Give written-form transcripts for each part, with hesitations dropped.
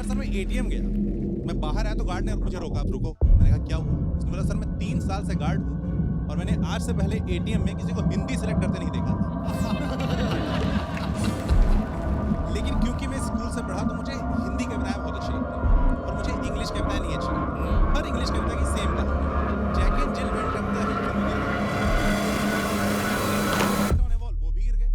Sir मैं ATM गया, मैं बाहर आया तो गार्ड ने मुझे रोका। आप रुको। मैंने कहा क्या हुआ? उसने बोला सर मैं 3 साल से गार्ड हूँ और मैंने आज से पहले एटीएम में किसी को हिंदी सेलेक्ट करते नहीं देखा था। लेकिन क्योंकि मैं स्कूल से पढ़ा तो मुझे हिंदी कविताएं बहुत अच्छी लगती हैं और मुझे इंग्लिश कविताएं नहीं अच्छी लगती। हर इंग्लिश कविता की सेम कहानी, Jack and Jill went up the hill to गिर गए, वो भी गिर गए।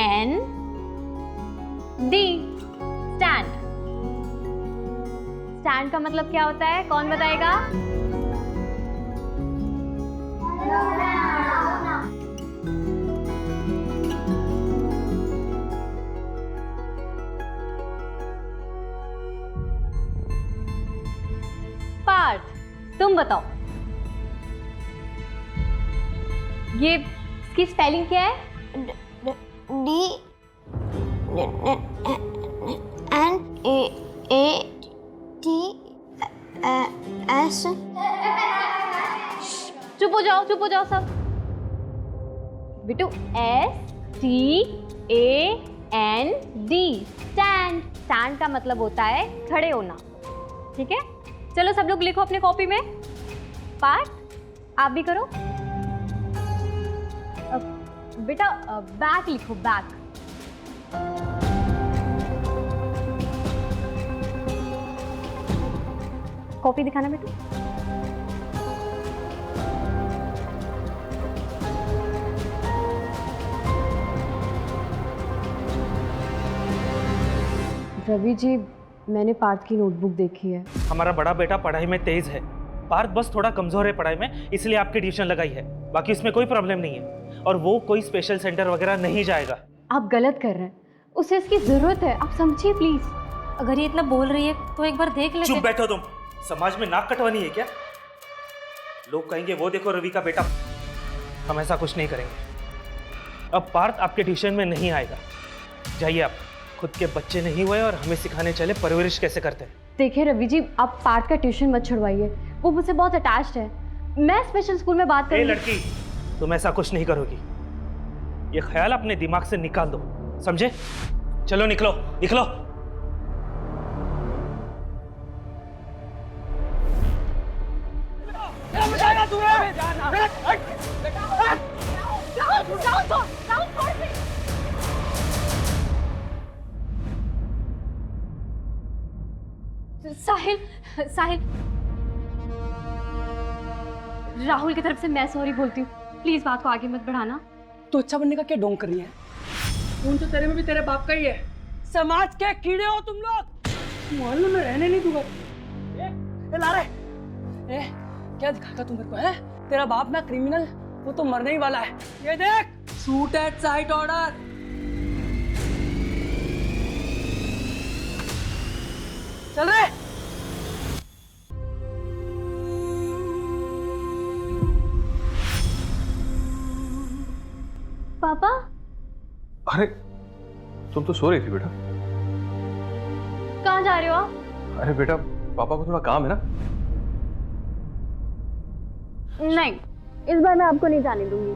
STAND। स्टैंड। स्टैंड का मतलब क्या होता है? कौन बताएगा? पार्थ, तुम बताओ, ये इसकी स्पेलिंग क्या है? DNATS। चुप हो जाओ सब। बिटू STAND। स्टैंड। स्टैंड का मतलब होता है खड़े होना। ठीक है, चलो सब लोग लिखो अपने कॉपी में। पार्थ, आप भी करो। बेटा बैक लिखो, बैक। कॉपी दिखाना बेटू। रवि जी, मैंने पार्थ की नोटबुक देखी है। हमारा बड़ा बेटा पढ़ाई में तेज है, पार्थ बस थोड़ा कमजोर है पढ़ाई में, इसलिए आपकी ट्यूशन लगाई है। बाकी इसमें कोई प्रॉब्लम नहीं है और वो कोई स्पेशल सेंटर वगैरह नहीं जाएगा। आप गलत कर रहे हैं, उसे इसकी जरूरत है, आप समझिए प्लीज। अगर ये इतना बोल रही है तो एक बार देख लेते। चुप बैठो तुम, समाज में नाक कटवानी है क्या? लोग कहेंगे वो देखो रवि का बेटा। हम ऐसा कुछ नहीं करेंगे। अब पार्थ आपके ट्यूशन में नहीं आएगा, जाइए आप। खुद के बच्चे नहीं हुए और हमें सिखाने चले परवरिश कैसे करते हैं। देखिए रवि जी, आप पार्थ का ट्यूशन मत छुड़वाइए, वो मुझसे बहुत अटैच्ड है। मैं स्पेशल स्कूल में बात करूंगी। लड़की, तुम ऐसा कुछ नहीं करोगी, ये ख्याल अपने दिमाग से निकाल दो, समझे? चलो निकलो निकलो। साहिल, साहिल, राहुल की तरफ से मैं सॉरी बोलती हूँ। प्लीज बात को आगे मत बढ़ाना। तो अच्छा बनने का क्या ढोंग कर रही है? खून तो तेरे में भी तेरे बाप का ही है। समाज के कीड़े हो तुम लोग। मोहल्ले में रहने नहीं दूंगा। ला रहे क्या दिखाएगा तुम मेरे को? है तेरा बाप ना क्रिमिनल, वो तो मरने ही वाला है। ये देख, शूट एट साइट ऑर्डर। चल रहे। पापा, अरे तुम तो सो रही थी बेटा। कहाँ जा रहे हो आप? अरे बेटा, पापा को थोड़ा काम है ना। नहीं, इस बार मैं आपको नहीं जाने दूंगी।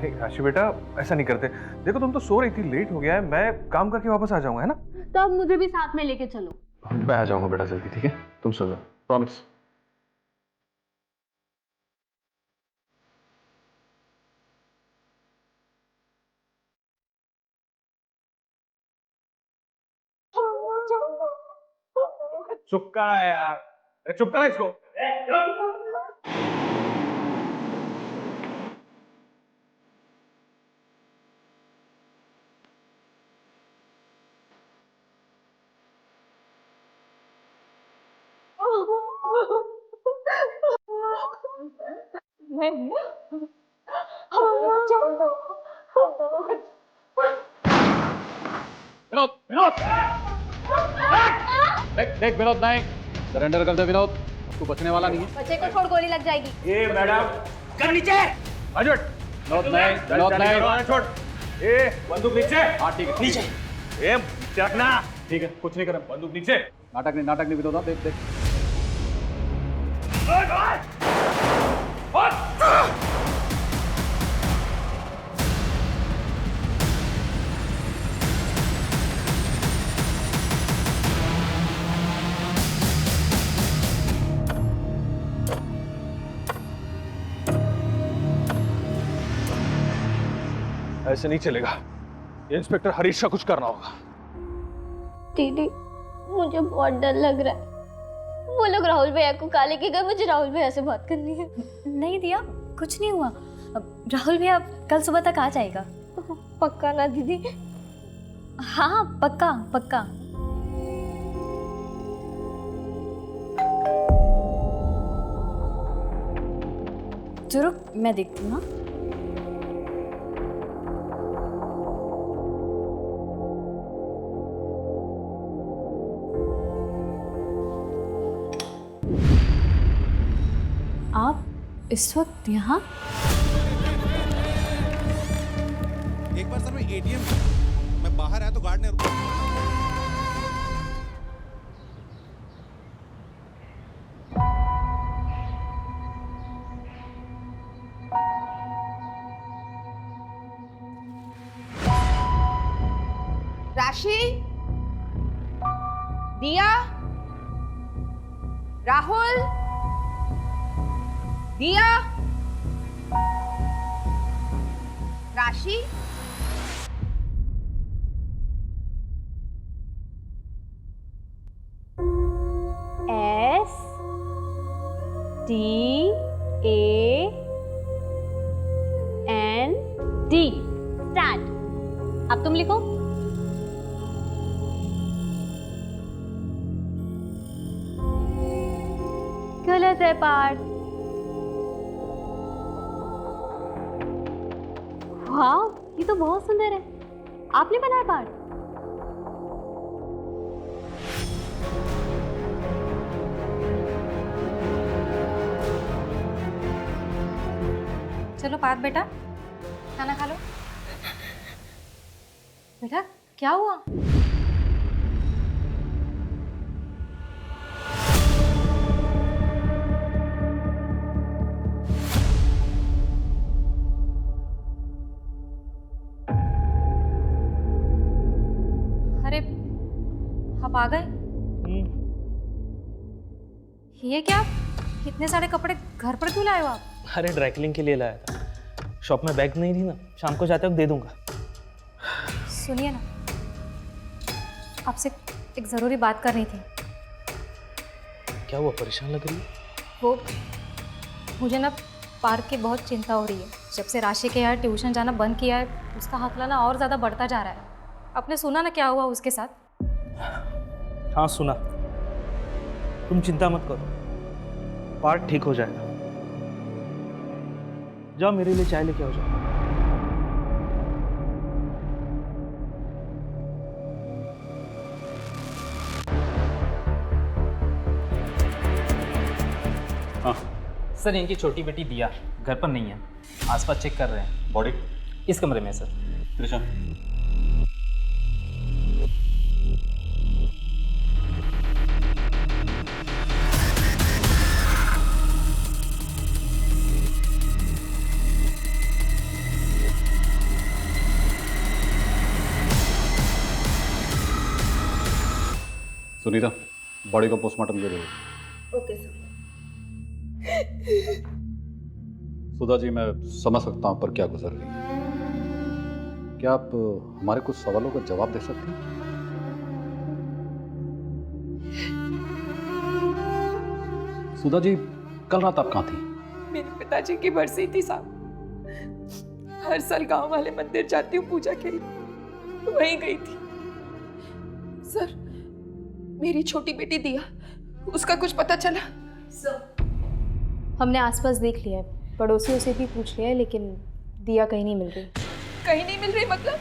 नहीं राशि बेटा, ऐसा नहीं करते। देखो तुम तो सो रही थी, लेट हो गया है, मैं काम करके वापस आ जाऊंगा, है ना? तो अब मुझे भी साथ में लेके चलो। मैं आ जाऊंगा बेटा जल्दी, ठीक है? तुम सो जाओ, प्रॉमिस। चुपका है यार, चुपका है इसको। विनोद, विनोद, देख विनोद नायक, सरेंडर कर दे विनोद, तू बचने वाला नहीं है। बच्चे को छोड़, गोली लग जाएगी। ये मैडम, कर नीचे। विनोद नायक, विनोद नायक, छोड़। ये बंदूक नीचे। हाँ ठीक है, नीचे। ये रखना। ठीक है, कुछ नहीं करें, बंदूक नीचे। नाटक नहीं विनोद, देख देख। ऐसे नहीं चलेगा, इंस्पेक्टर हरीश का कुछ करना होगा। दीदी मुझे बहुत डर लग रहा है। वो लोग राहुल भैया को काले के गए, मुझे राहुल भैया से बात करनी है। नहीं दिया, कुछ नहीं हुआ। राहुल भैया कल सुबह तक आ जाएगा। पक्का ना दीदी? हाँ पक्का पक्का। जो रुक, मैं देखती हूँ। हाँ आप इस वक्त यहाँ? एक बार सर मैं एटीएम मैं बाहर आया तो गार्ड ने रुका। राशि, दिया, राहुल, दिया, राशि। STAND stand. अब तुम लिखो। गलत है पार्थ। वाह, ये तो बहुत सुंदर है। आपने बनाया पार्थ? चलो पार्थ बेटा, खाना खा लो। बेटा क्या हुआ? अरे आप आ गए? ये क्या, इतने सारे कपड़े घर पर क्यों लाए हो आप? अरे ड्राई क्लीनिंग के लिए लाया था। शॉप में बैग नहीं थी ना, शाम को जाते वक्त दे दूंगा। सुनिए ना, आपसे एक ज़रूरी बात करनी थी। क्या हुआ, परेशान लग रही है? वो मुझे ना पार्क की बहुत चिंता हो रही है। जब से राशि के यहाँ ट्यूशन जाना बंद किया है, उसका हौसला ना और ज़्यादा बढ़ता जा रहा है। आपने सुना ना क्या हुआ उसके साथ? हाँ सुना। तुम चिंता मत करो, पार्ट ठीक हो जाएगा। जाओ मेरे लिए चाय लेके आओ। जाओ। हाँ सर, इनकी छोटी बेटी दिया घर पर नहीं है, आसपास चेक कर रहे हैं। बॉडी इस कमरे में सर। कृष्ण, सुनीता, बॉडी को पोस्टमार्टम के लिए। Okay sir. सुधा जी, मैं समझ सकता हूं पर क्या गुजर रही है। क्या आप हमारे कुछ सवालों का जवाब दे सकती हैं? सुधा जी, कल रात आप कहाँ थी? मेरे पिताजी की बरसी थी साहब। हर साल गांव वाले मंदिर जाती हूँ पूजा के लिए, वहीं गई थी। सर, मेरी छोटी बेटी दिया, उसका कुछ पता चला? सर, हमने आसपास देख लिया है, पड़ोसियों से भी पूछ लिया है, लेकिन दिया कहीं नहीं मिल रही। कहीं नहीं मिल रही मतलब?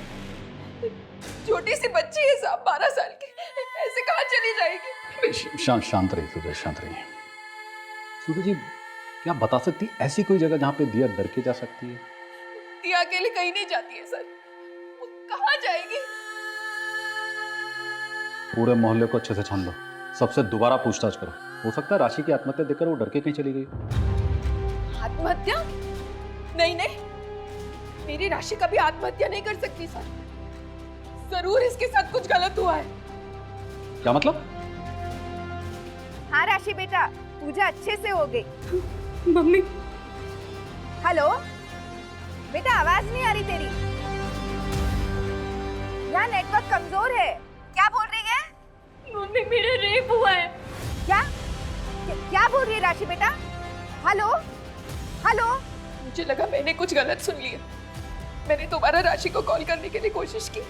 छोटी सी बच्ची है साहब, 12 साल की, ऐसे कहाँ चली जाएगी? शांत रहिए सुधा, शांत रहिए। सुधा जी, क्या आप बता सकती ऐसी कोई जगह जहाँ पे दिया डर के जा सकती है? दिया अकेले कहीं नहीं जाती है सर, वो कहाँ जाएगी? पूरे मोहल्ले को अच्छे से छान लो, सबसे दोबारा पूछताछ करो। हो सकता है राशि की आत्महत्या देखकर वो डर के कहीं चली गई। आत्महत्या? नहीं नहीं, मेरी राशि कभी आत्महत्या नहीं कर सकती सर। जरूर इसके साथ कुछ गलत हुआ है। क्या मतलब? हाँ राशि बेटा, पूजा अच्छे से हो गई। मम्मी। हेलो बेटा, आवाज नहीं आ रही तेरी। यहाँ नेटवर्क कमजोर है। क्या बोल रही है? मम्मी मेरा रेप हुआ है। क्या बोल रही है राशि बेटा? Hello hello. मुझे लगा मैंने कुछ गलत सुन लिया। मैंने दोबारा राशि को कॉल करने के लिए कोशिश की,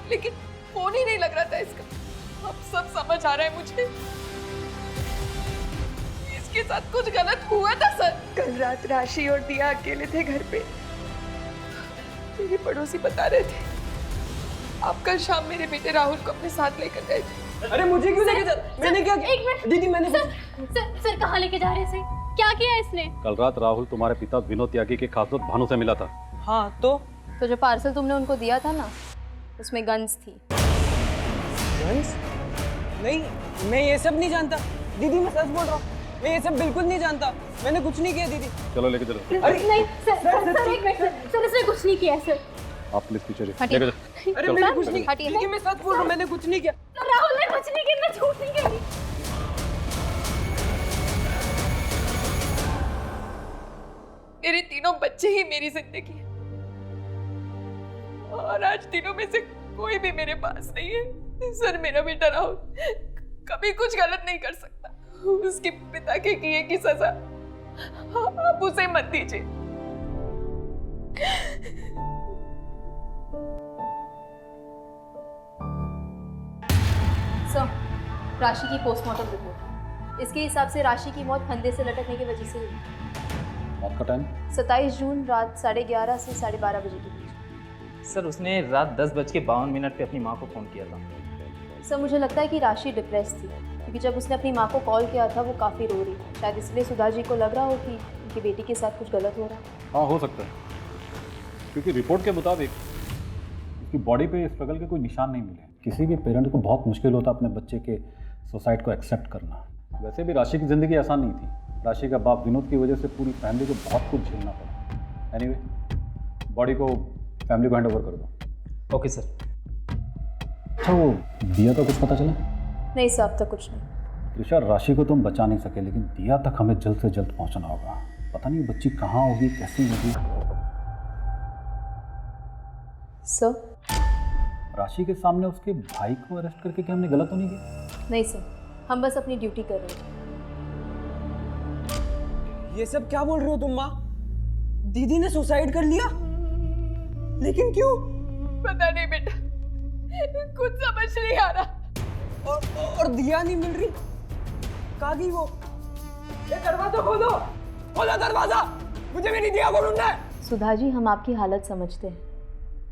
लेकिन फोन ही नहीं लग रहा था इसका। अब सब समझ आ रहा है मुझे, इसके साथ कुछ गलत हुआ था सर। कल रात राशि और दिया अकेले थे घर पे। मेरे पड़ोसी बता रहे थे आप कल शाम मेरे बेटे राहुल को अपने साथ लेकर गए थे। अरे मुझे क्यों लेके जा? मैंने क्या किया? एक मिनट दीदी मैंने सर कहाँ लेके जा रहे थे? क्या किया इसने? कल रात राहुल तुम्हारे पिता विनोद त्यागी के खास दोस्त भानु से मिला था। हाँ तो जो पार्सल तुमने उनको दिया था ना, उसमें गन्स थी। गन्स? नहीं, मैं ये सब नहीं जानता दीदी, मैं सच बोल रहा हूँ। मैं ये सब बिल्कुल नहीं जानता, मैंने कुछ नहीं किया दीदी। चलो लेके चलो। अरे नहीं सर एक मिनट सर, इसने कुछ नहीं किया सर। आप प्लीज पीछे लेके हटिए। चलो। अरे मैंने कुछ नहीं, दीदी मैं सच बोल रहा हूँ, मैंने कुछ नहीं किया। राहुल ने कुछ नहीं किया, मैं झूठ नहीं कह रही। मेरे तीनों बच्चे ही मेरी जिंदगी है, और आज तीनों में से कोई भी मेरे पास नहीं है। सर मेरा बेटा राहुल कभी कुछ गलत नहीं कर सकता। उसके पिता के किए की सजा आप उसे मत दीजिए। सर, राशि की पोस्टमार्टम रिपोर्ट। इसके हिसाब से राशि की मौत फंदे से लटकने की वजह से हुई। मौत का टाइम? 27 जून रात 11:30 से 12:30 बजे के बीच। सर उसने रात 10:52 पे अपनी माँ को फ़ोन किया था। सर मुझे लगता है कि राशि डिप्रेस थी, क्योंकि जब उसने अपनी माँ को कॉल किया था वो काफ़ी रो रही थी। शायद इसलिए सुधा जी को लग रहा हो कि उनकी बेटी के साथ कुछ गलत हो रहा है। हाँ हो सकता है, क्योंकि रिपोर्ट के मुताबिक उसकी बॉडी पे स्ट्रगल के कोई निशान नहीं मिले। किसी भी पेरेंट को बहुत मुश्किल होता अपने बच्चे के सुसाइड को एक्सेप्ट करना। वैसे भी राशि की ज़िंदगी आसान नहीं थी। राशि का बाप विनोद की वजह से पूरी फैमिली को बहुत कुछ झेलना पड़ा। एनीवे, बॉडी को फैमिली को हैंड ओवर कर दो। Okay sir. अच्छा वो दिया का कुछ पता चला? नहीं सर, अब तक कुछ नहीं। त्रिशा, राशि को तुम बचा नहीं सके, लेकिन दिया तक हमें जल्द से जल्द पहुंचना होगा। पता नहीं बच्ची कहाँ होगी, कैसी होगी। सर? राशि के सामने उसके भाई को अरेस्ट करके क्या हमने गलत तो नहीं किया? नहीं सर, हम बस अपनी ड्यूटी कर रहे हैं। ये सब क्या बोल रहे हो तुम माँ? दीदी ने सुसाइड कर लिया? लेकिन क्यों? पता नहीं बेटा, कुछ समझ नहीं आ रहा। और दिया नहीं मिल रही, कहाँ गई वो? ये दरवाजा खोलो, खोलो दरवाजा, मुझे मेरी दिया को ढूंढना है। सुधा जी, हम आपकी हालत समझते हैं,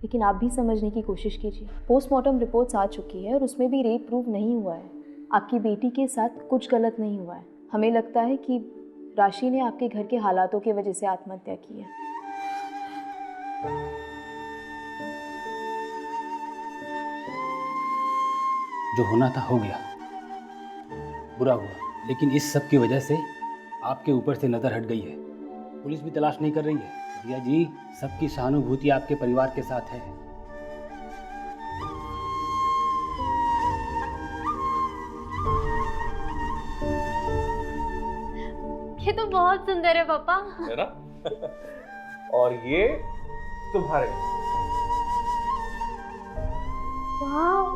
लेकिन आप भी समझने की कोशिश कीजिए। पोस्टमार्टम रिपोर्ट्स आ चुकी है और उसमें भी रेप प्रूव नहीं हुआ है। आपकी बेटी के साथ कुछ गलत नहीं हुआ है। हमें लगता है कि राशि ने आपके घर के हालातों की वजह से आत्महत्या की है। जो होना था हो गया, बुरा हुआ, लेकिन इस सब की वजह से आपके ऊपर से नज़र हट गई है। पुलिस भी तलाश नहीं कर रही है। दिया जी, सबकी सहानुभूति आपके परिवार के साथ है। ये तो बहुत सुंदर है पापा। है ना? और ये तुम्हारे। वाह,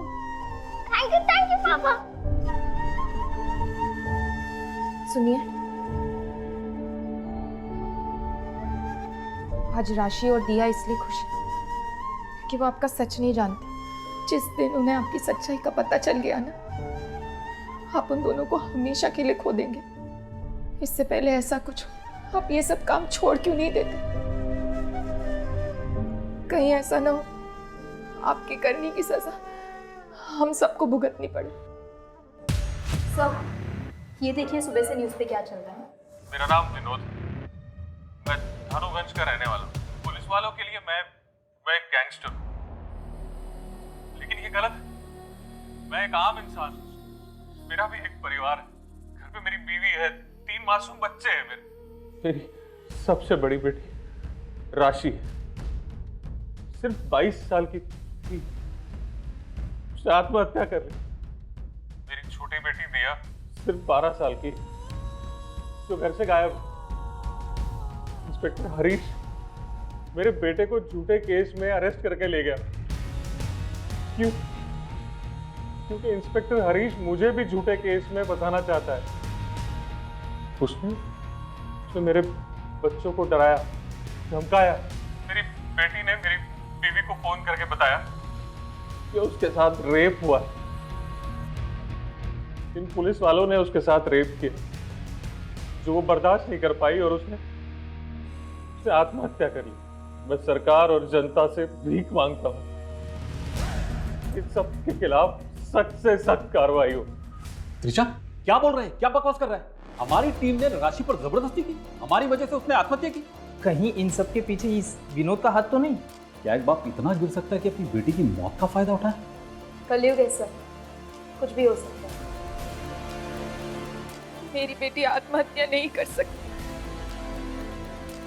थैंक यू पापा। सुनिए, आज राशि और दिया इसलिए खुश है कि वो आपका सच नहीं जानते। जिस दिन उन्हें आपकी सच्चाई का पता चल गया ना, आप उन दोनों को हमेशा के लिए खो देंगे। इससे पहले ऐसा कुछ हो, आप ये सब काम छोड़ क्यों नहीं देते? कहीं ऐसा ना हो आपकी करने की सजा हम सबको भुगतनी पड़े। सब ये देखिए सुबह से न्यूज़ पे क्या चल रहा है। मेरा नाम विनोद, मैं धानुगंज का रहने वाला हूँ। पुलिस वालों के लिए मैं एक गैंगस्टर हूँ, लेकिन ये गलत है। मैं एक आम इंसान हूँ। मेरा भी एक परिवार है। घर पे मेरी बीवी है, 3 मासूम बच्चे हैं मेरी सबसे बड़ी बेटी राशि सिर्फ 22 साल की थी, उसने आत्महत्या कर ली। मेरी छोटी बेटी दिया सिर्फ 12 साल की, जो घर से गायब। इंस्पेक्टर हरीश मेरे बेटे को झूठे केस में अरेस्ट करके ले गया। क्यों? क्योंकि इंस्पेक्टर हरीश मुझे भी झूठे केस में फंसाना चाहता है। उसने मेरे बच्चों को डराया, धमकाया। मेरी बेटी ने मेरी बीवी को फोन करके बताया कि उसके साथ रेप हुआ। इन पुलिस वालों ने उसके साथ रेप किया, जो वो बर्दाश्त नहीं कर पाई और उसने आत्महत्या कर ली। मैं सरकार और जनता से भीख मांगता हूँ, इन सब के खिलाफ सख्त से सख्त कार्रवाई हो। त्रिशा, क्या बोल रहे हैं? क्या बकवास कर रहा है? हमारी टीम ने राशि पर जबरदस्ती की, हमारी वजह से उसने आत्महत्या की। कहीं इन सब के पीछे इस विनोद का हाथ तो नहीं? क्या एक बाप इतना गिर सकता है कि अपनी बेटी की मौत का फायदा उठाए? कलयुग है सर, कुछ भी हो सकता है। मेरी बेटी आत्महत्या नहीं कर सकती,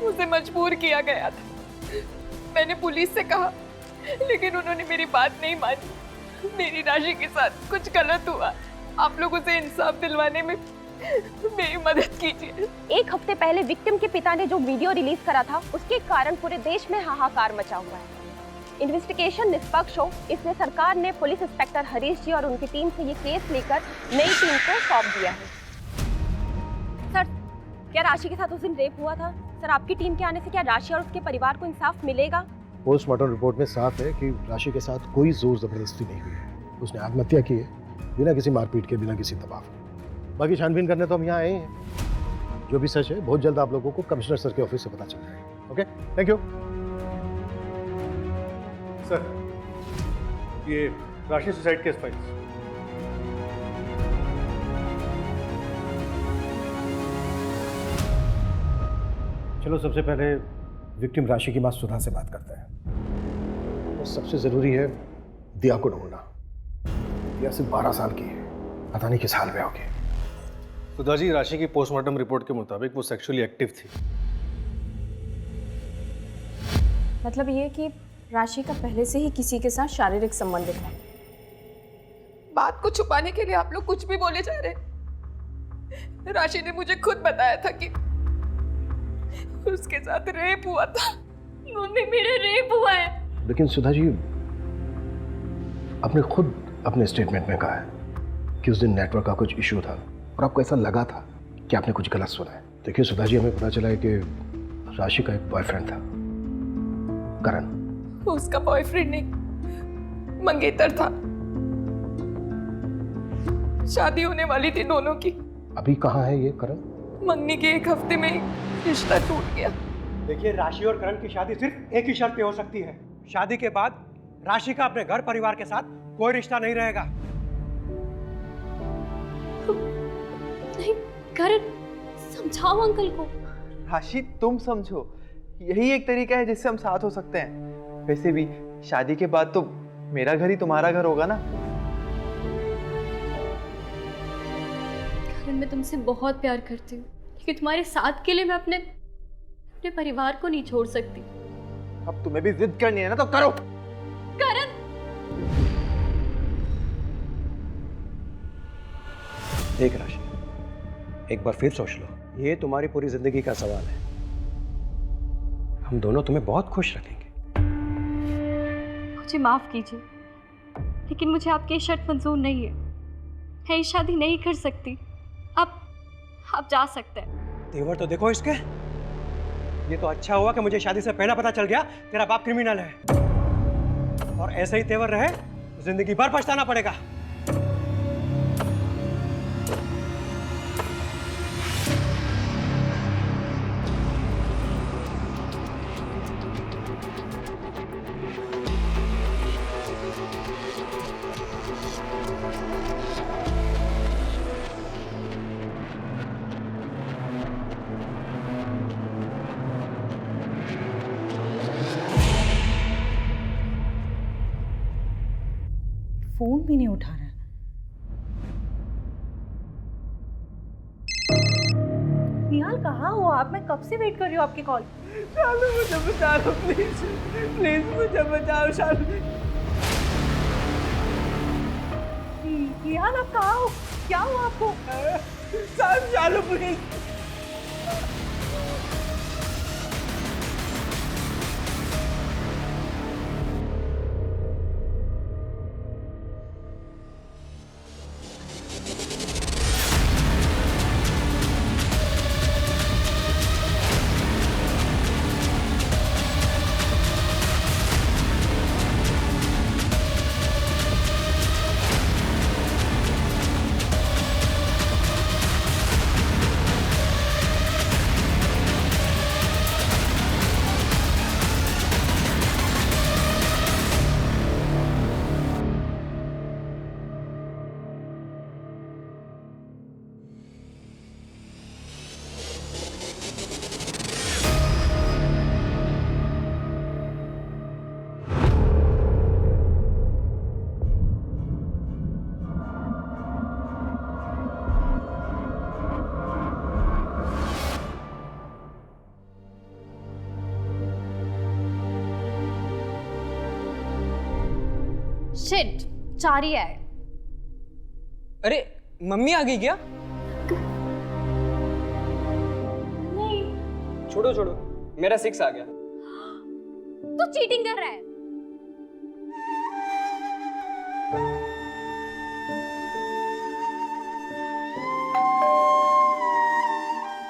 उसे मजबूर किया गया था। मैंने पुलिस से कहा, लेकिन उन्होंने मेरी बात नहीं मानी। मेरी राशि के साथ कुछ गलत हुआ, आप लोग उसे इंसाफ दिलवाने में मेरी मदद कीजिए। 1 हफ्ते पहले विक्टिम के पिता ने जो वीडियो रिलीज करा था, उसके कारण पूरे देश में हाहाकार मचा हुआ है। इन्वेस्टिगेशन निष्पक्ष हो, इसलिए सरकार ने पुलिस इंस्पेक्टर हरीश जी और उनकी टीम से ये केस लेकर नई टीम को सौंप दिया है। सर, क्या राशि के साथ उस दिन रेप हुआ था? सर, आपकी टीम के आने से क्या राशि और उसके परिवार को इंसाफ मिलेगा? पोस्टमार्टम रिपोर्ट में साफ है कि राशि के साथ कोई जोर जबरदस्ती नहीं हुई है। उसने आत्महत्या की है, बिना किसी मारपीट के, बिना किसी दबाव के। बाकी छानबीन करने तो हम यहाँ आए हैं। जो भी सच है बहुत जल्द आप लोगों को कमिश्नर सर के ऑफिस से पता चल जाएगा। Okay, thank you sir. ये राशि सुसाइड केस फाइल्स। चलो, सबसे पहले विक्टिम राशि की मां सुधा से बात करते हैं। और सबसे जरूरी है दिया को ढूंढना। दिया सिर्फ 12 साल की है, पता नहीं किस हाल में होगी। सुधा जी, राशि की पोस्टमार्टम रिपोर्ट के मुताबिक वो सेक्सुअली एक्टिव थी। मतलब ये कि राशि का पहले से ही किसी के साथ शारीरिक संबंध था। बात को छुपाने के लिए आप लोग कुछ भी बोले जा रहे। राशि ने मुझे खुद बताया था कि उसके साथ रेप हुआ था। मम्मी, मेरा रेप हुआ है। लेकिन सुधा जी, आपने खुद अपने स्टेटमेंट में कहा है कि उस दिन नेटवर्क का कुछ इशू था और आपको ऐसा लगा था कि आपने कुछ गलत सुना है। देखिए सुधा जी, हमें पता चला है कि राशि का एक बॉयफ्रेंड था, करण। उसका बॉयफ्रेंड नहीं, मंगेतर था। शादी होने वाली थी दोनों की। अभी कहाँ है ये करण? मंगनी के 1 हफ्ते में रिश्ता टूट गया। देखिए, राशि और करण की शादी सिर्फ एक ही शर्त पे हो सकती है। शादी के बाद राशि का अपने घर परिवार के साथ कोई रिश्ता नहीं रहेगा। नहीं, करण, समझाओ अंकल को। राशि, तुम समझो, यही एक तरीका है जिससे हम साथ हो सकते हैं। वैसे भी शादी के बाद तो मेरा घर ही तुम्हारा घर होगा ना। करण, मैं तुमसे बहुत प्यार करती हूँ, लेकिन तुम्हारे साथ के लिए मैं अपने परिवार को नहीं छोड़ सकती। अब तुम्हें भी जिद करनी है ना, तो करो। करण, देख राशि, एक बार फिर सोच लो, ये तुम्हारी पूरी जिंदगी का सवाल है। हम दोनों तुम्हें बहुत खुश रखेंगे। मुझे माफ कीजिए, लेकिन मुझे आपकी शर्त मंजूर नहीं है। मैं ये शादी नहीं कर सकती। आप जा सकते हैं। तेवर तो देखो इसके। ये तो अच्छा हुआ कि मुझे शादी से पहले पता चल गया तेरा बाप क्रिमिनल है, और ऐसे ही तेवर रहे तो जिंदगी भर पछताना पड़ेगा। फोन भी नहीं उठा रहा है। विशाल कहाँ हो आप? मैं कब से वेट कर रही हूँ आपकी कॉल। शालू मुझे बचा लो प्लीज, प्लीज मुझे बचाओ शालू। रिहान आप कहाँ हो? क्या हुआ आपको? शालू प्लीज। शिट, चारी है। अरे मम्मी आ गई क्या? नहीं। छोड़ो छोड़ो, मेरा 6 आ गया। तू चीटिंग कर रहा है।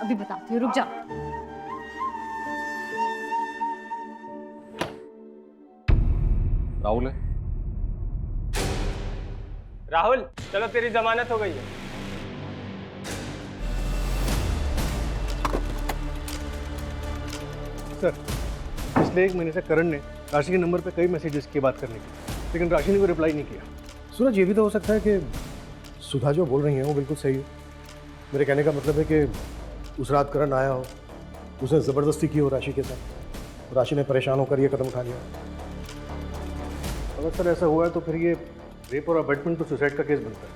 अभी बताती हूँ, रुक जा। राहुल है? राहुल चलो, तेरी जमानत हो गई है। सर, पिछले 1 महीने से करण ने राशि के नंबर पे कई मैसेजेस किए बात करने की, लेकिन राशि ने कोई रिप्लाई नहीं किया। सूरज, ये भी तो हो सकता है कि सुधा जो बोल रही है वो बिल्कुल सही है। मेरे कहने का मतलब है कि उस रात करण आया हो, उसने ज़बरदस्ती की हो राशि के साथ, राशि ने परेशान होकर ये कदम उठा लिया। अगर सर ऐसा हुआ है तो फिर ये रेप और अबैटमेंट तो सुसाइड का केस बनता है,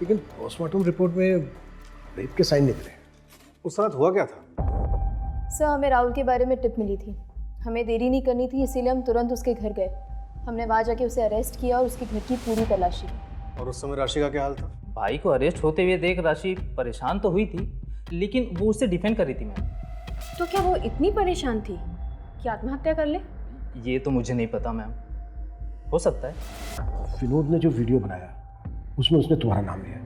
लेकिन पोस्टमार्टम रिपोर्ट में रेप के साइन निकले। उस रात हुआ क्या था? सर, हमें राहुल के बारे में टिप मिली थी, हमें देरी नहीं करनी थी, इसीलिए हम तुरंत उसके घर गए। हमने वहाँ जाके उसे अरेस्ट किया और उसके घर की पूरी तलाशी की। और उस समय राशि का क्या हाल था? भाई को अरेस्ट होते हुए देख राशि परेशान तो हुई थी, लेकिन वो उससे डिफेंड कर रही थी मैम। तो क्या वो इतनी परेशान थी कि आत्महत्या कर ले? ये तो मुझे नहीं पता मैम, हो सकता है। विनोद ने जो वीडियो बनाया उसमें उसने तुम्हारा नाम लिया,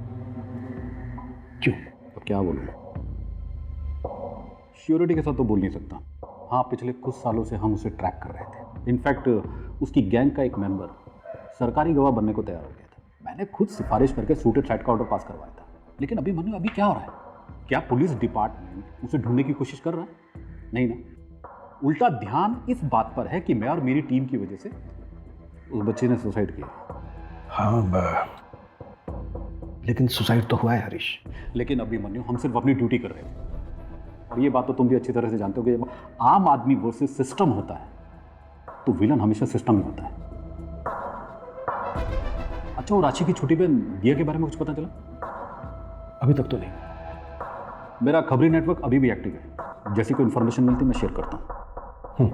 क्यों? अब क्या बोलूँ, श्योरिटी के साथ तो बोल नहीं सकता। हाँ, पिछले कुछ सालों से हम उसे ट्रैक कर रहे थे। इनफैक्ट उसकी गैंग का एक मेंबर सरकारी गवाह बनने को तैयार हो गया था। मैंने खुद सिफारिश करके सूटेड साइड का ऑर्डर पास करवाया था। लेकिन अभी मनु, अभी क्या हो रहा है? क्या पुलिस डिपार्टमेंट उसे ढूंढने की कोशिश कर रहा है? नहीं ना, उल्टा ध्यान इस बात पर है कि मैं और मेरी टीम की वजह से उस बच्चे ने सुसाइड किया। हाँ, लेकिन सुसाइड तो हुआ है हरीश। लेकिन अभी मनु, हम सिर्फ अपनी ड्यूटी कर रहे थे। और ये बात तो तुम भी अच्छी तरह से जानते हो कि जब आम आदमी वर्सेस सिस्टम होता है तो विलन हमेशा सिस्टम ही होता है। अच्छा, वो राशि की छोटी बहन दिया के बारे में कुछ पता चला? अभी तक तो नहीं। मेरा खबरी नेटवर्क अभी भी एक्टिव है, जैसी कोई इन्फॉर्मेशन मिलती मैं शेयर करता हूँ।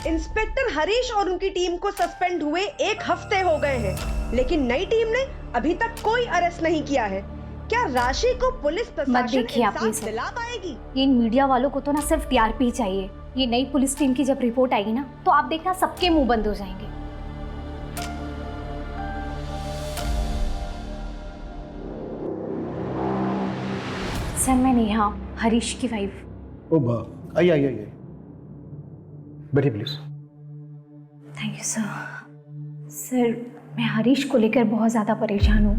इंस्पेक्टर हरीश और उनकी टीम को सस्पेंड हुए 1 हफ्ते हो गए हैं, लेकिन नई टीम ने अभी तक कोई अरेस्ट नहीं किया है। क्या राशि को पुलिस प्रशासन इंसाफ दिला पाएगी? ये मीडिया वालों को तो ना सिर्फ टीआरपी चाहिए। ये नई पुलिस टीम की जब रिपोर्ट आएगी ना, तो आप देखना सबके मुंह बंद हो जाएंगे। सर, मैं नेहा, हरीश की वाइफ। ओ बा, आइए बैठिए please. Thank you sir. Sir, मैं हरीश को लेकर बहुत ज़्यादा परेशान हूँ।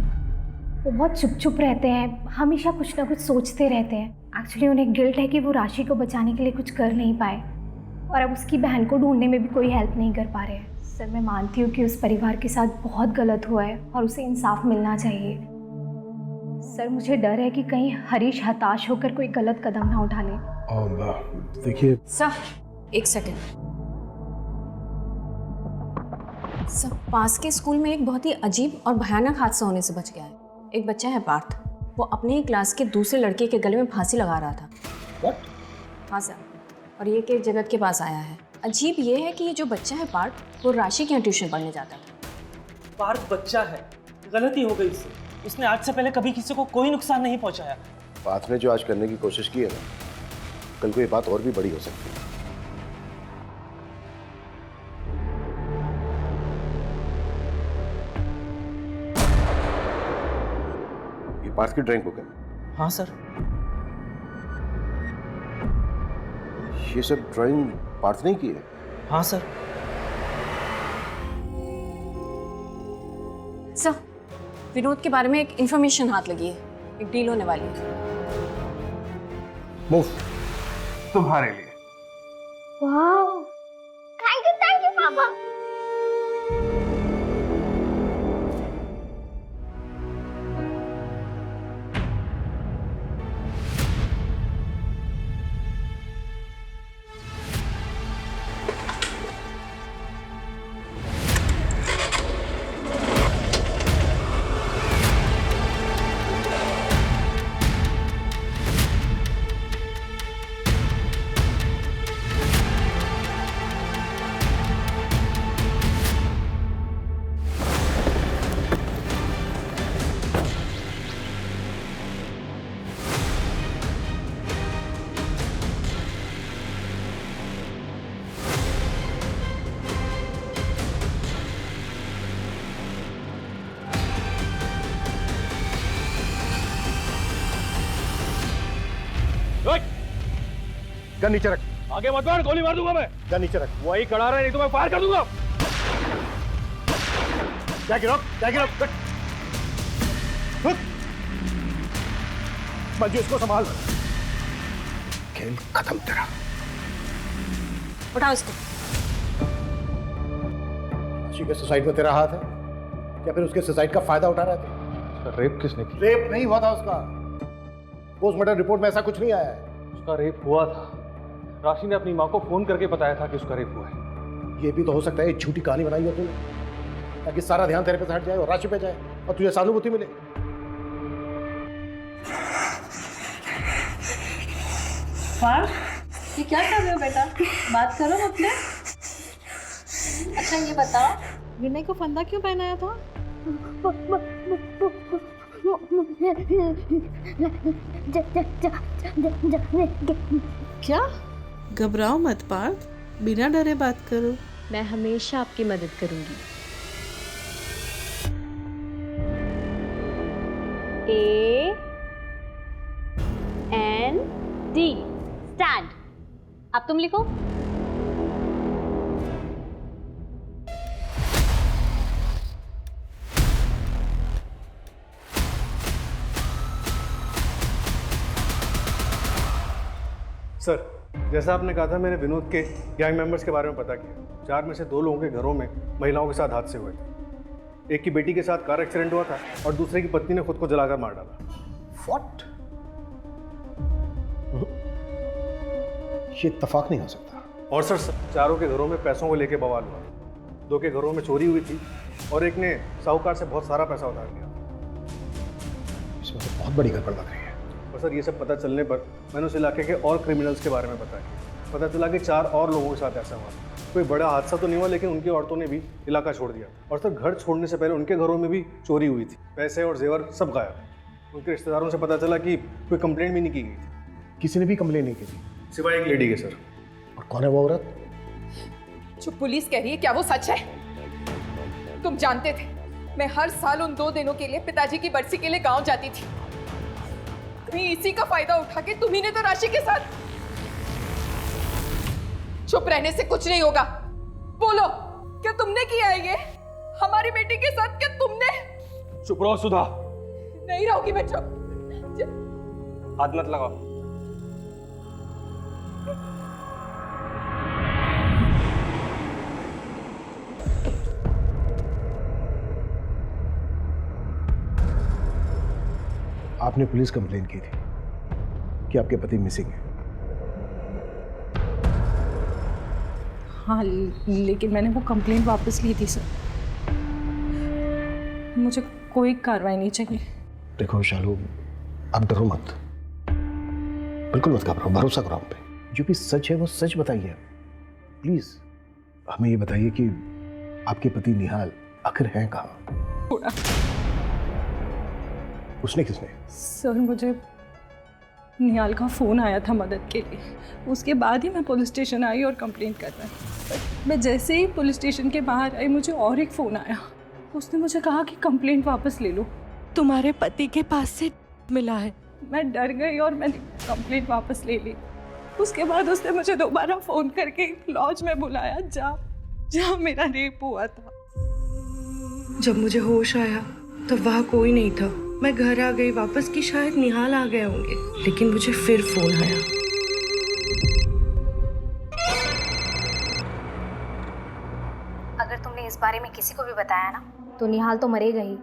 वो बहुत चुप रहते हैं, हमेशा कुछ ना कुछ सोचते रहते हैं। एक्चुअली उन्हें गिल्ट है कि वो राशि को बचाने के लिए कुछ कर नहीं पाए, और अब उसकी बहन को ढूंढने में भी कोई हेल्प नहीं कर पा रहे हैं। सर, मैं मानती हूँ कि उस परिवार के साथ बहुत गलत हुआ है और उसे इंसाफ मिलना चाहिए। सर, मुझे डर है कि कहीं हरीश हताश होकर कोई गलत कदम ना उठा ले। देखिए सर, 1 सेकेंड। सर, पास के स्कूल में एक बहुत ही अजीब और भयानक हादसा होने से बच गया है। एक बच्चा है पार्थ, वो अपने ही क्लास के दूसरे लड़के के गले में फांसी लगा रहा था। What? हाँ सर, और ये केस जगत के पास आया है। अजीब ये है कि ये जो बच्चा है पार्थ, वो राशि के यहाँ ट्यूशन पढ़ने जाता है। पार्थ बच्चा है, गलती हो गई इससे। उसने आज से पहले कभी किसी को कोई नुकसान नहीं पहुंचाया। पार्थ ने जो आज करने की कोशिश की है ना, कल को ये बात और भी बड़ी हो सकती है। ये पार्थ की ड्राइंग बुक है? हाँ सर। ये सब ड्राइंग पार्थ ने की है? हाँ सर। सर, विनोद के बारे में एक इंफॉर्मेशन हाथ लगी है, एक डील होने वाली है। मूव। तुम्हारे लिए। वाह, थैंक यू पापा। गन नीचे रख। आगे मत बढ़, गोली मार दूंगा मैं। गन नीचे रख। वही खड़ा रहा, नहीं तो मैं फायर कर दूंगा। क्या गिरो? मंजू, इसको संभाल। खेल खत्म तेरा। उठाओ इसको। राशि के सुसाइड में तेरा हाथ है क्या? फिर उसके सुसाइड का फायदा उठा रहे थे? उसका रेप किसने किया? रेप नहीं हुआ था उसका। पोस्टमार्टम रिपोर्ट में ऐसा कुछ नहीं आया है। उसका रेप हुआ था। राशि ने अपनी माँ को फोन करके बताया था कि उसका रेप हुआ है। ये भी तो हो सकता है एक झूठी कहानी बनाई हो तूने, ताकि सारा ध्यान तेरे पे से हट जाए और राशि पे जाए और तुझे सहानुभूति मिले। पार्थ, ये क्या कर रहे हो बेटा? बात करो अपने। अच्छा ये बताओ, विनय को फंदा क्यों पहनाया था? क्या? घबराओ मत पार्थ, बिना डरे बात करो। मैं हमेशा आपकी मदद करूंगी। AND stand. अब तुम लिखो। सर, जैसा आपने कहा था, मैंने विनोद के गैंग मेंबर्स के बारे में पता किया। 4 में से 2 लोगों के घरों में महिलाओं के साथ हादसे हुए थे। एक की बेटी के साथ कार एक्सीडेंट हुआ था और दूसरे की पत्नी ने खुद को जलाकर मार डाला। What? ये इत्तेफाक नहीं हो सकता। और सर, चारों के घरों में पैसों को लेकर बवाल हुआ। 2 के घरों में चोरी हुई थी और एक ने साहूकार से बहुत सारा पैसा उधार लिया। इसमें तो बहुत बड़ी गड़बड़ लग रही है। और सर, ये सब पता चलने पर मैंने उस इलाके के और क्रिमिनल्स के बारे में बताया। पता चला कि 4 और लोगों के साथ ऐसा हुआ। कोई बड़ा हादसा तो नहीं हुआ, लेकिन उनकी औरतों ने भी इलाका छोड़ दिया। और सर, घर छोड़ने से पहले उनके घरों में भी चोरी हुई थी। पैसे और जेवर सब गायब। उनके रिश्तेदारों से पता चला कि कोई कंप्लेंट भी नहीं की गई थी। किसी ने भी कंप्लेन नहीं की थी सिवाय एक लेडी के सर। और कौन है वो औरत? जो पुलिस कह रही है, क्या वो सच है? तुम जानते थे मैं हर साल उन 2 दिनों के लिए पिताजी की बरसी के लिए गांव जाती थी। कहीं इसी का फायदा उठा के तुम्ही ने तो राशि के साथ। चुप रहने से कुछ नहीं होगा। बोलो, क्या तुमने किया है ये हमारी बेटी के साथ? क्या तुमने? चुप रहो सुधा। नहीं रहोगी मैं चुप। हाथ मत लगाओ। आपने पुलिस कंप्लेन की थी कि आपके पति मिसिंग है। हाँ, लेकिन मैंने वो कंप्लेंट वापस ली थी सर। मुझे कोई कार्रवाई नहीं चाहिए। देखो शालू, आप डरो मत, बिल्कुल मत घबराओ, भरोसा करो हम पे। जो भी सच है वो सच बताइए प्लीज। हमें ये बताइए कि आपके पति निहाल आखिर हैं कहाँ? उसने किसने? सर मुझे निहाल का फ़ोन आया था मदद के लिए, उसके बाद ही मैं पुलिस स्टेशन आई और कंप्लेंट करना। मैं जैसे ही पुलिस स्टेशन के बाहर आई मुझे और एक फ़ोन आया, उसने मुझे कहा कि कंप्लेंट वापस ले लो, तुम्हारे पति के पास से मिला है। मैं डर गई और मैंने कंप्लेंट वापस ले ली। उसके बाद उसने मुझे दोबारा फ़ोन करके लॉज में बुलाया जहाँ मेरा रेप हुआ था। जब मुझे होश आया तब वहाँ कोई नहीं था। मैं घर आ गई वापस कि शायद निहाल आ गए होंगे, लेकिन मुझे फिर फ़ोन आया। अगर तुमने इस बारे में किसी को भी बताया ना तो निहाल तो मरेगा ही,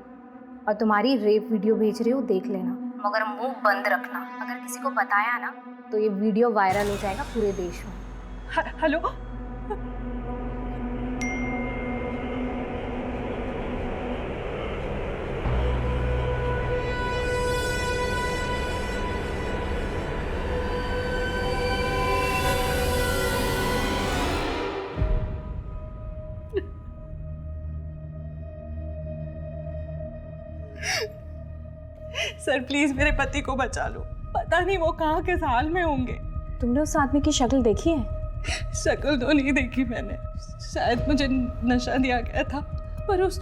और तुम्हारी रेप वीडियो भेज रही हो देख लेना, मगर मुंह बंद रखना। अगर किसी को बताया ना तो ये वीडियो वायरल हो जाएगा पूरे देश में। हेलो, सर प्लीज मेरे पति को बचा लो, पता नहीं वो कहाँ किस हाल में होंगे। तुमने उस आदमी की शक्ल देखी है? शक्ल तो नहीं देखी मैंने, शायद मुझे नशा दिया गया था, पर उस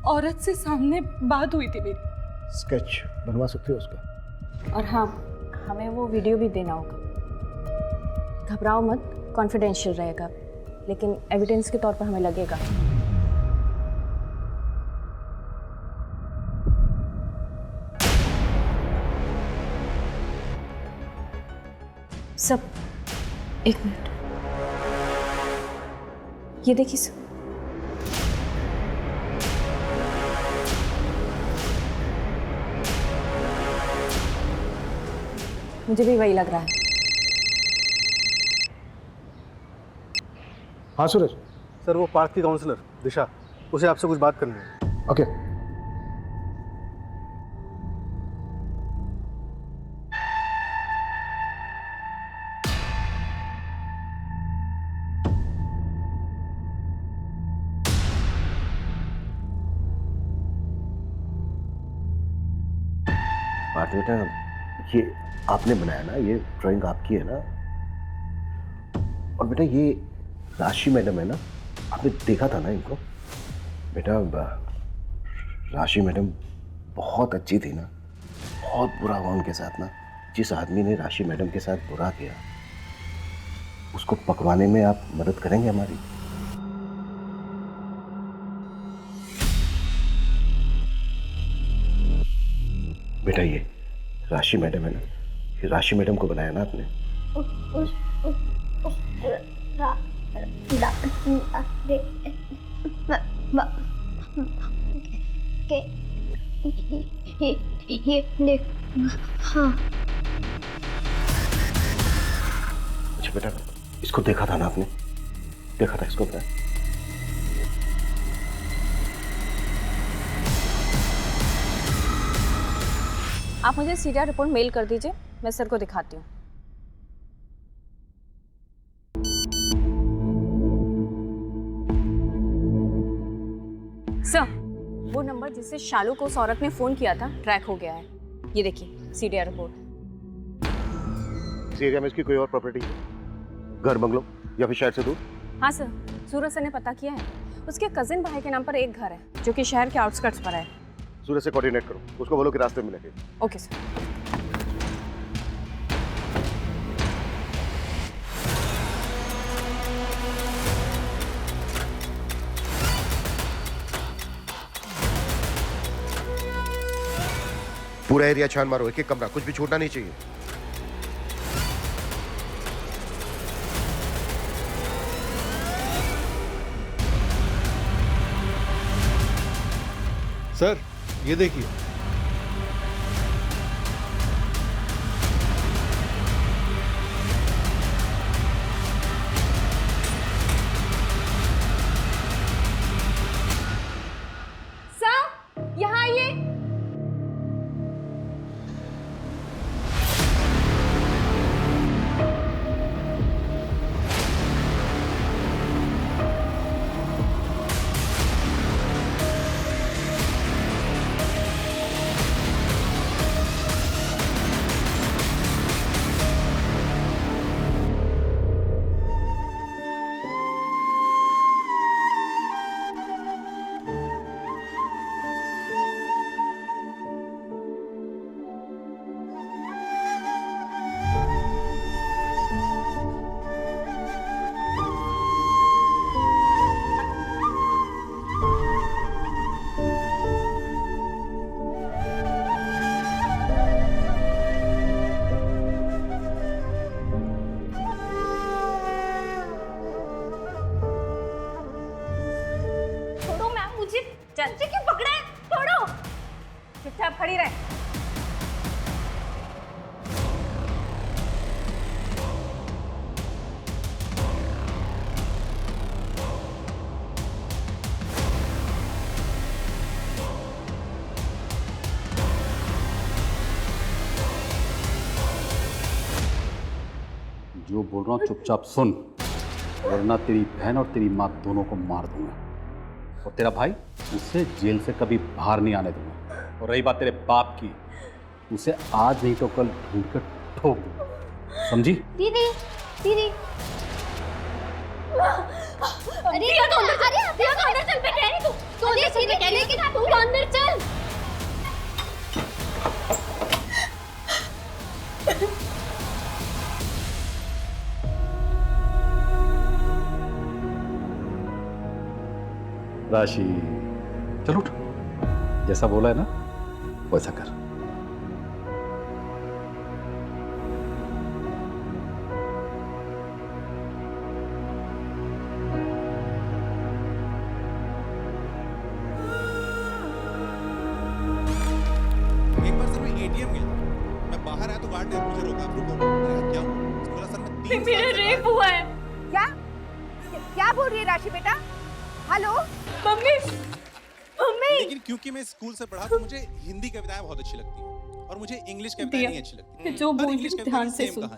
औरत से सामने बात हुई थी मेरी। स्केच बनवा सकते हो उसका? और हाँ, हमें वो वीडियो भी देना होगा। घबराओ मत, कॉन्फिडेंशियल रहेगा, लेकिन एविडेंस के तौर पर हमें लगेगा। सब एक मिनट, ये देखिए सब। मुझे भी वही लग रहा है। हाँ सूरज सर, वो पार्क की काउंसलर दिशा, उसे आपसे कुछ बात करनी है। ओके। बात बेटा, ये आपने बनाया ना, ये ड्राइंग आपकी है ना? और बेटा ये राशि मैडम है ना, आपने देखा था ना इनको? बेटा राशि मैडम बहुत अच्छी थी ना, बहुत बुरा हुआ उनके साथ ना। जिस आदमी ने राशि मैडम के साथ बुरा किया उसको पकवाने में आप मदद करेंगे हमारी? बेटा ये राशि मैडम है ना, ये राशि मैडम को बनाया ना आपने? हाँ। अच्छा बेटा, इसको देखा था ना आपने? देखा था इसको बेटा? आप मुझे सीरिया रिपोर्ट मेल कर दीजिए, मैं सर को दिखाती हूँ। सर, वो नंबर जिससे शालू को उस औरत ने फोन किया था ट्रैक हो गया है। ये देखिए सीरिया रिपोर्ट। इस एरिया में इसकी कोई और प्रॉपर्टी, घर बंगलो या फिर शहर से दूर? हाँ सर, सूरज सर ने पता किया है। उसके कजिन भाई के नाम पर एक घर है जो कि शहर के आउटस्कर्ट्स पर है। सूरज से कोऑर्डिनेट करो, उसको बोलो कि रास्ते में मिलेंगे। Okay sir. पूरा एरिया छान मारो, एक एक कमरा, कुछ भी छूटना नहीं चाहिए। सर ये देखिए, सर यहाँ आइए। चल क्यों पकड़ा है? छोड़ो, चुपचाप खड़ी रहे। जो बोल रहा हूँ चुपचाप सुन, वरना तेरी बहन और तेरी माँ दोनों को मार दूंगा, और तेरा भाई उसे जेल से कभी बाहर नहीं आने दूंगा। और रही बात तेरे बाप की, उसे आज नहीं तो कल ढूंढ कर ठोक दूंगा, समझी? दीदी, दीदी, अरे तू तो अंदर चल, मैं कह रही तू अंदर चल, मैं कह रही कि तू तो अंदर चल। राशि, चल उठ, जैसा बोला है ना वैसा कर। एक बार सर मैं एटीएम गया, मैं बाहर आया तो गार्ड ने मुझे रोका, रुको। मैंने कहा क्या हुआ? उसने बोला सर मैं 3 मेरा रेप हुआ है। क्या क्या बोल रही है राशि बेटा? Hello mummy, mummy. लेकिन क्योंकि मैं स्कूल से पढ़ा तो मुझे हिंदी कविताएं बहुत अच्छी लगती हैं और मुझे इंग्लिश कविताएं नहीं अच्छी लगती। जो बोल इंग्लिश रही ध्यान से सुन।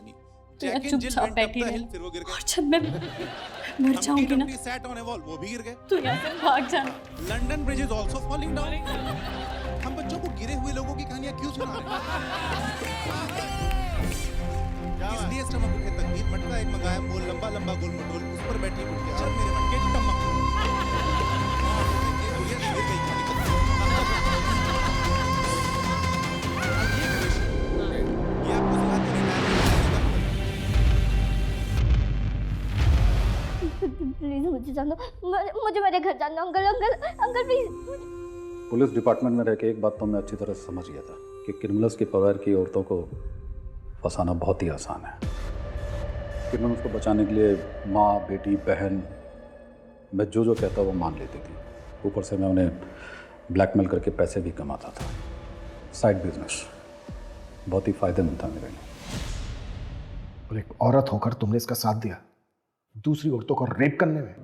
चुपचाप बैठी रहे, फिर वो गिर गए। और जब मैं मर जाऊंगी ना सैट ऑन ए वॉल, वो भी गिर गए। तो यहाँ से भाग जाना। London bridge is also falling down. हम बच्चों को गिरे हुए लोगों की कहानियां क्यों सुना रहे हैं? इसलिए स्टमक उठे तकदीर मटका एक मंगाया मोल, लंबा लंबा गोल मटोल, उस पर बैठी बुढ़िया और मेरे मटके टमक। ये बुढ़िया गिर गई कहानी खत्म। ये करेक्ट, ये आपको सिखाते नहीं प्लीज मुझे जानो, मुझे मेरे घर जाना। Uncle uncle uncle please. Police department में रह के एक बात तो मैं अच्छी तरह समझ गया था कि क्रिमिनल्स के परिवार की औरतों को फंसाना बहुत ही आसान है। क्रिमिनल्स को बचाने के लिए माँ, बेटी, बहन, मैं जो कहता वो मान लेती थी। ऊपर से मैं उन्हें ब्लैकमेल करके पैसे भी कमाता था। साइड बिजनेस बहुत ही फायदेमंद था मेरे लिए। और एक औरत होकर तुमने इसका साथ दिया दूसरी औरतों को रेप करने में।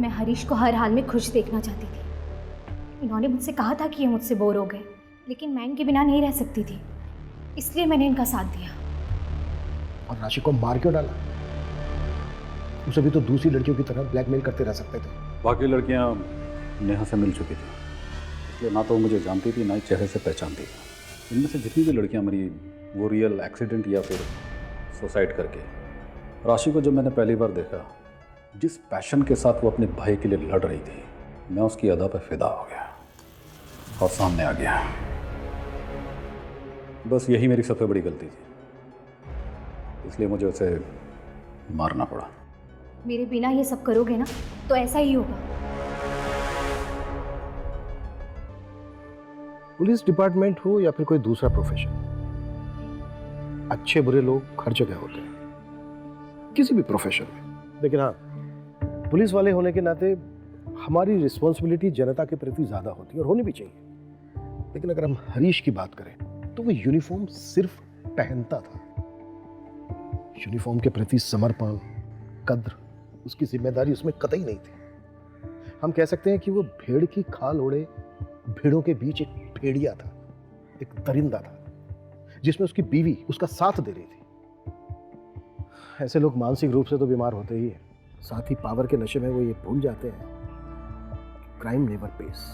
मैं हरीश को हर हाल में खुश देखना चाहती थी। इन्होंने मुझसे कहा था कि ये मुझसे बोर हो गए, लेकिन मैं इनके बिना नहीं रह सकती थी, इसलिए मैंने इनका साथ दिया। और राशि को मार क्यों डाला? उसे भी तो दूसरी लड़कियों की तरह ब्लैकमेल करते रह सकते थे। बाकी लड़कियां नेहा से मिल चुकी थी, इसलिए ना तो वो मुझे जानती थी ना ही चेहरे से पहचानती थी। इनमें से जितनी भी लड़कियां मरी वो रियल एक्सीडेंट या फिर सुसाइड करके। राशि को जब मैंने पहली बार देखा, जिस पैशन के साथ वो अपने भाई के लिए लड़ रही थी, मैं उसकी अदा पर फिदा हो गया और सामने आ गया। बस यही मेरी सबसे बड़ी गलती थी, इसलिए मुझे उसे मारना पड़ा। मेरे बिना ये सब करोगे ना तो ऐसा ही होगा। पुलिस डिपार्टमेंट हो या फिर कोई दूसरा प्रोफेशन, अच्छे बुरे लोग हर जगह होते हैं, किसी भी प्रोफेशन में। लेकिन हाँ, पुलिस वाले होने के नाते हमारी रिस्पॉन्सिबिलिटी जनता के प्रति ज़्यादा होती है और होनी भी चाहिए। लेकिन अगर हम हरीश की बात करें तो वो यूनिफॉर्म सिर्फ पहनता था। यूनिफॉर्म के प्रति समर्पण, कद्र, उसकी जिम्मेदारी उसमें कतई नहीं थी। हम कह सकते हैं कि वो भेड़ की खाल ओढ़े भेड़ों के बीच एक भेड़िया था, एक दरिंदा था, जिसमें उसकी बीवी उसका साथ दे रही थी। ऐसे लोग मानसिक रूप से तो बीमार होते ही हैं, साथ ही पावर के नशे में वो ये भूल जाते हैं क्राइम नेवर पेस।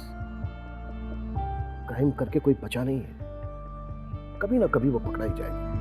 क्राइम करके कोई बचा नहीं है, कभी ना कभी वो पकड़ा ही जाएगा।